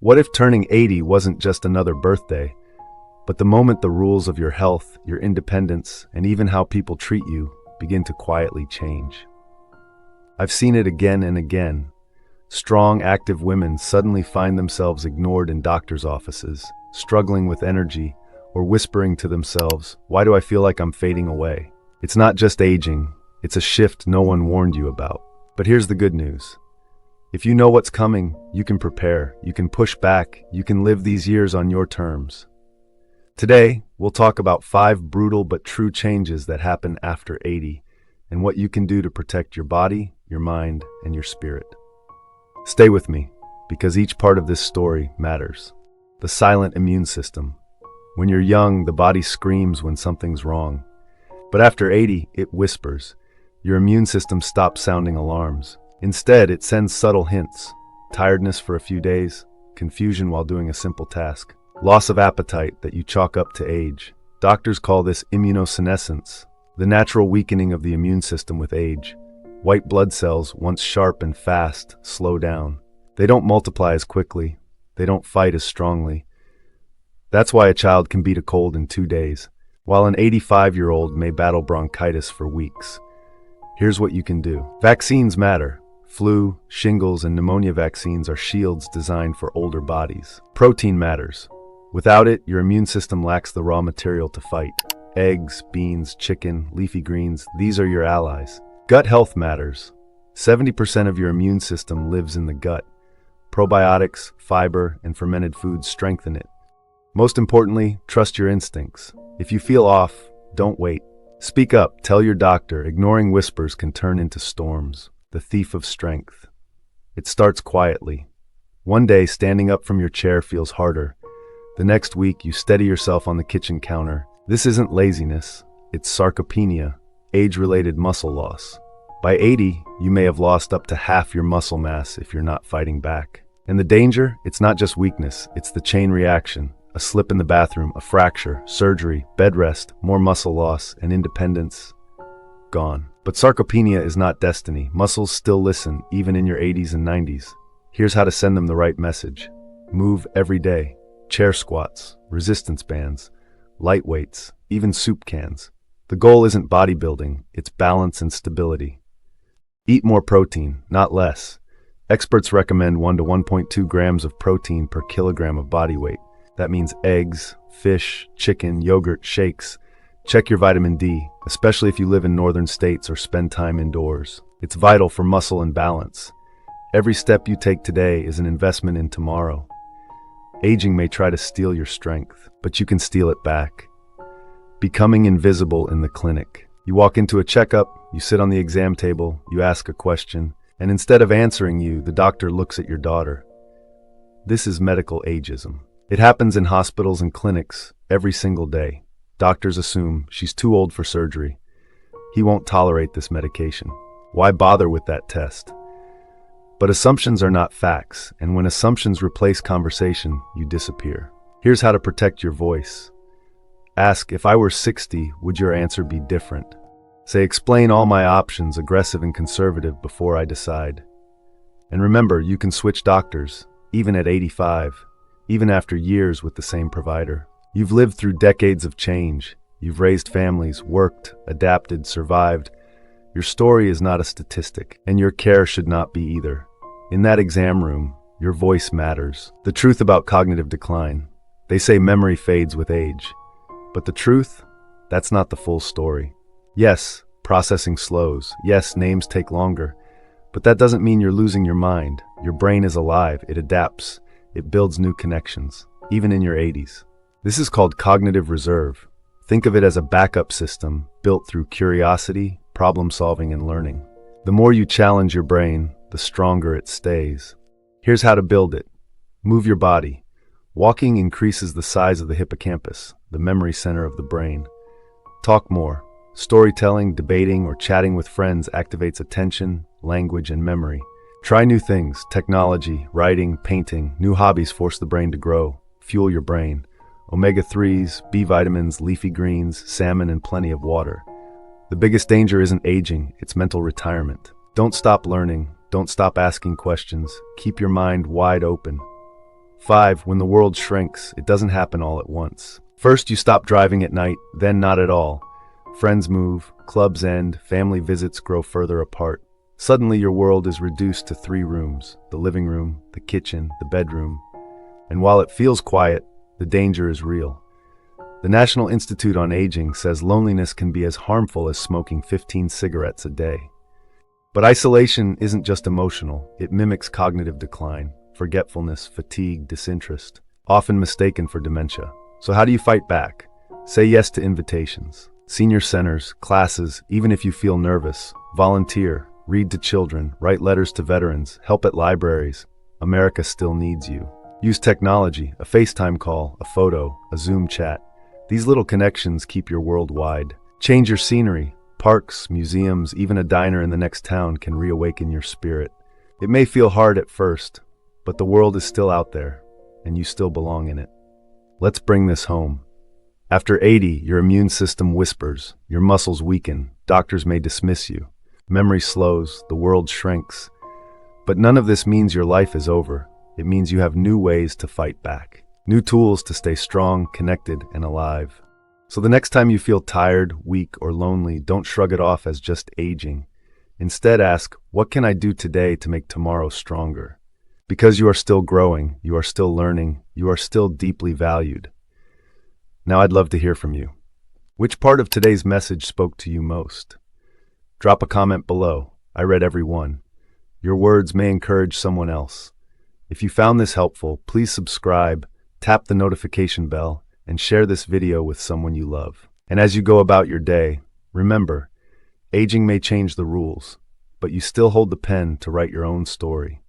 What if turning 80 wasn't just another birthday, but the moment the rules of your health, your independence, and even how people treat you begin to quietly change? I've seen it again and again. Strong, active women suddenly find themselves ignored in doctors' offices, struggling with energy, or whispering to themselves, "Why do I feel like I'm fading away?" It's not just aging, it's a shift no one warned you about. But here's the good news. If you know what's coming, you can prepare, you can push back, you can live these years on your terms. Today, we'll talk about 5 brutal but true changes that happen after 80, and what you can do to protect your body, your mind, and your spirit. Stay with me, because each part of this story matters. The silent immune system. When you're young, the body screams when something's wrong. But after 80, it whispers. Your immune system stops sounding alarms. Instead, it sends subtle hints. Tiredness for a few days, confusion while doing a simple task, loss of appetite that you chalk up to age. Doctors call this immunosenescence, the natural weakening of the immune system with age. White blood cells, once sharp and fast, slow down. They don't multiply as quickly. They don't fight as strongly. That's why a child can beat a cold in 2 days, while an 85-year-old may battle bronchitis for weeks. Here's what you can do. Vaccines matter. Flu, shingles, and pneumonia vaccines are shields designed for older bodies. Protein matters. Without it, your immune system lacks the raw material to fight. Eggs, beans, chicken, leafy greens, these are your allies. Gut health matters. 70% of your immune system lives in the gut. Probiotics, fiber, and fermented foods strengthen it. Most importantly, trust your instincts. If you feel off, don't wait. Speak up, tell your doctor. Ignoring whispers can turn into storms. The thief of strength. It starts quietly. One day, standing up from your chair feels harder. The next week, you steady yourself on the kitchen counter. This isn't laziness, it's sarcopenia, age-related muscle loss. By 80, you may have lost up to half your muscle mass if you're not fighting back. And the danger, it's not just weakness, it's the chain reaction. A slip in the bathroom, a fracture, surgery, bed rest, more muscle loss, and independence gone. But sarcopenia is not destiny. Muscles still listen, even in your 80s and 90s. Here's how to send them the right message. Move every day. Chair squats, resistance bands, light weights, even soup cans. The goal isn't bodybuilding, it's balance and stability. Eat more protein, not less. Experts recommend 1 to 1.2 grams of protein per kilogram of body weight. That means eggs, fish, chicken, yogurt, shakes. Check your vitamin D, especially if you live in northern states or spend time indoors. It's vital for muscle and balance. Every step you take today is an investment in tomorrow. Aging may try to steal your strength, but you can steal it back. Becoming invisible in the clinic. You walk into a checkup, you sit on the exam table, you ask a question, and instead of answering you, the doctor looks at your daughter. This is medical ageism. It happens in hospitals and clinics every single day. Doctors assume she's too old for surgery. He won't tolerate this medication. Why bother with that test? But assumptions are not facts, and when assumptions replace conversation, you disappear. Here's how to protect your voice. Ask, if I were 60, would your answer be different? Say, explain all my options, aggressive and conservative, before I decide. And remember, you can switch doctors, even at 85, even after years with the same provider. You've lived through decades of change. You've raised families, worked, adapted, survived. Your story is not a statistic, and your care should not be either. In that exam room, your voice matters. The truth about cognitive decline. They say memory fades with age. But the truth? That's not the full story. Yes, processing slows. Yes, names take longer. But that doesn't mean you're losing your mind. Your brain is alive. It adapts. It builds new connections, even in your 80s. This is called cognitive reserve. Think of it as a backup system built through curiosity, problem solving, and learning. The more you challenge your brain, the stronger it stays. Here's how to build it. Move your body. Walking increases the size of the hippocampus, the memory center of the brain. Talk more. Storytelling, debating, or chatting with friends activates attention, language, and memory. Try new things, technology, writing, painting. New hobbies force the brain to grow. Fuel your brain. Omega-3s, B vitamins, leafy greens, salmon, and plenty of water. The biggest danger isn't aging, it's mental retirement. Don't stop learning. Don't stop asking questions. Keep your mind wide open. 5. When the world shrinks, it doesn't happen all at once. First, you stop driving at night, then not at all. Friends move, clubs end, family visits grow further apart. Suddenly, your world is reduced to 3 rooms: the living room, the kitchen, the bedroom. And while it feels quiet, the danger is real. The National Institute on Aging says loneliness can be as harmful as smoking 15 cigarettes a day. But isolation isn't just emotional, it mimics cognitive decline, forgetfulness, fatigue, disinterest, often mistaken for dementia. So how do you fight back? Say yes to invitations, senior centers, classes, even if you feel nervous. Volunteer, read to children, write letters to veterans, help at libraries. America still needs you. Use technology, a FaceTime call, a photo, a Zoom chat. These little connections keep your world wide. Change your scenery. Parks, museums, even a diner in the next town can reawaken your spirit. It may feel hard at first, but the world is still out there, and you still belong in it. Let's bring this home. After 80, your immune system whispers, your muscles weaken, doctors may dismiss you, memory slows, the world shrinks. But none of this means your life is over. It means you have new ways to fight back, new tools to stay strong, connected, and alive. So the next time you feel tired, weak, or lonely, don't shrug it off as just aging. Instead ask, what can I do today to make tomorrow stronger? Because you are still growing, you are still learning, you are still deeply valued. Now I'd love to hear from you. Which part of today's message spoke to you most? Drop a comment below. I read every one. Your words may encourage someone else. If you found this helpful, please subscribe, tap the notification bell, and share this video with someone you love. And as you go about your day, remember, aging may change the rules, but you still hold the pen to write your own story.